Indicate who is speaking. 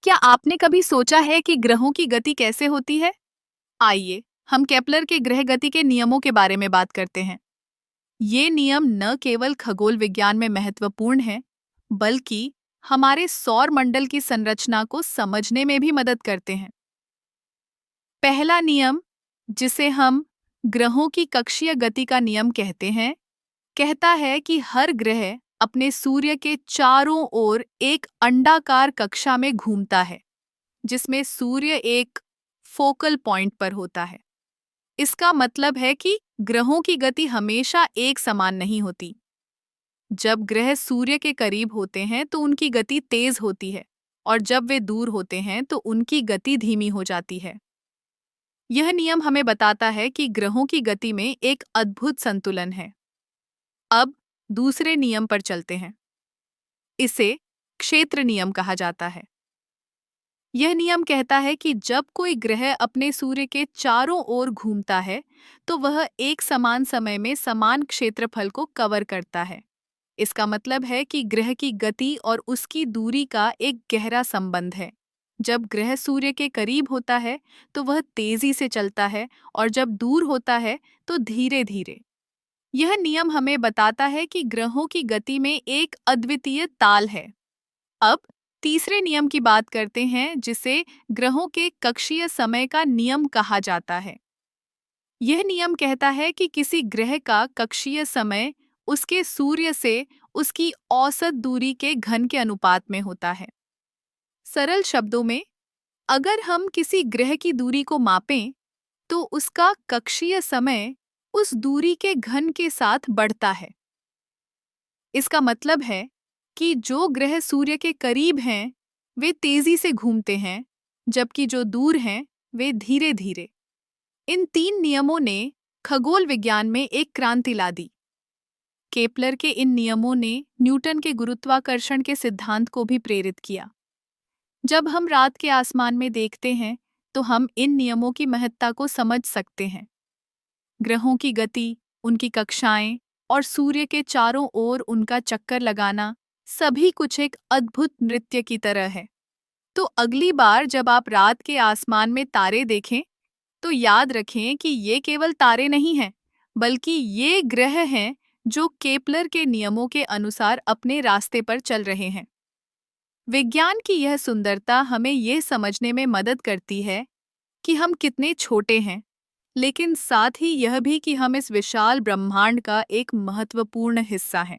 Speaker 1: क्या आपने कभी सोचा है कि ग्रहों की गति कैसे होती है? आइए, हम केपलर के ग्रह गति के नियमों के बारे में बात करते हैं। ये नियम न केवल खगोल विज्ञान में महत्वपूर्ण हैं, बल्कि हमारे सौर मंडल की संरचना को समझने में भी मदद करते हैं। पहला नियम, जिसे हम ग्रहों की कक्षीय गति का नियम कहते हैं, कहता है कि हर ग्रह अपने सूर्य के चारों ओर एक अंडाकार कक्षा में घूमता है, जिसमें सूर्य एक फोकल पॉइंट पर होता है। इसका मतलब है कि ग्रहों की गति हमेशा एक समान नहीं होती। जब ग्रह सूर्य के करीब होते हैं तो उनकी गति तेज होती है, और जब वे दूर होते हैं तो उनकी गति धीमी हो जाती है। यह नियम हमें बताता है कि ग्रहों की गति में एक अद्भुत संतुलन है। अब दूसरे नियम पर चलते हैं। इसे क्षेत्र नियम कहा जाता है। यह नियम कहता है कि जब कोई ग्रह अपने सूर्य के चारों ओर घूमता है, तो वह एक समान समय में समान क्षेत्रफल को कवर करता है। इसका मतलब है कि ग्रह की गति और उसकी दूरी का एक गहरा संबंध है। जब ग्रह सूर्य के करीब होता है, तो वह तेजी से चलता है, और जब दूर होता है, तो धीरे धीरे। यह नियम हमें बताता है कि ग्रहों की गति में एक अद्वितीय ताल है। अब तीसरे नियम की बात करते हैं, जिसे ग्रहों के कक्षीय समय का नियम कहा जाता है। यह नियम कहता है कि किसी ग्रह का कक्षीय समय उसके सूर्य से उसकी औसत दूरी के घन के अनुपात में होता है। सरल शब्दों में, अगर हम किसी ग्रह की दूरी को मापें, तो उसका कक्षीय समय उस दूरी के घन के साथ बढ़ता है। इसका मतलब है कि जो ग्रह सूर्य के करीब हैं, वे तेजी से घूमते हैं, जबकि जो दूर हैं, वे धीरे धीरे। इन तीन नियमों ने खगोल विज्ञान में एक क्रांति ला दी। केपलर के इन नियमों ने न्यूटन के गुरुत्वाकर्षण के सिद्धांत को भी प्रेरित किया। जब हम रात के आसमान में देखते हैं, तो हम इन नियमों की महत्ता को समझ सकते हैं। ग्रहों की गति, उनकी कक्षाएं और सूर्य के चारों ओर उनका चक्कर लगाना, सभी कुछ एक अद्भुत नृत्य की तरह है। तो अगली बार जब आप रात के आसमान में तारे देखें, तो याद रखें कि ये केवल तारे नहीं हैं, बल्कि ये ग्रह हैं जो केपलर के नियमों के अनुसार अपने रास्ते पर चल रहे हैं। विज्ञान की यह सुंदरता हमें यह समझने में मदद करती है कि हम कितने छोटे हैं, लेकिन साथ ही यह भी कि हम इस विशाल ब्रह्मांड का एक महत्वपूर्ण हिस्सा हैं।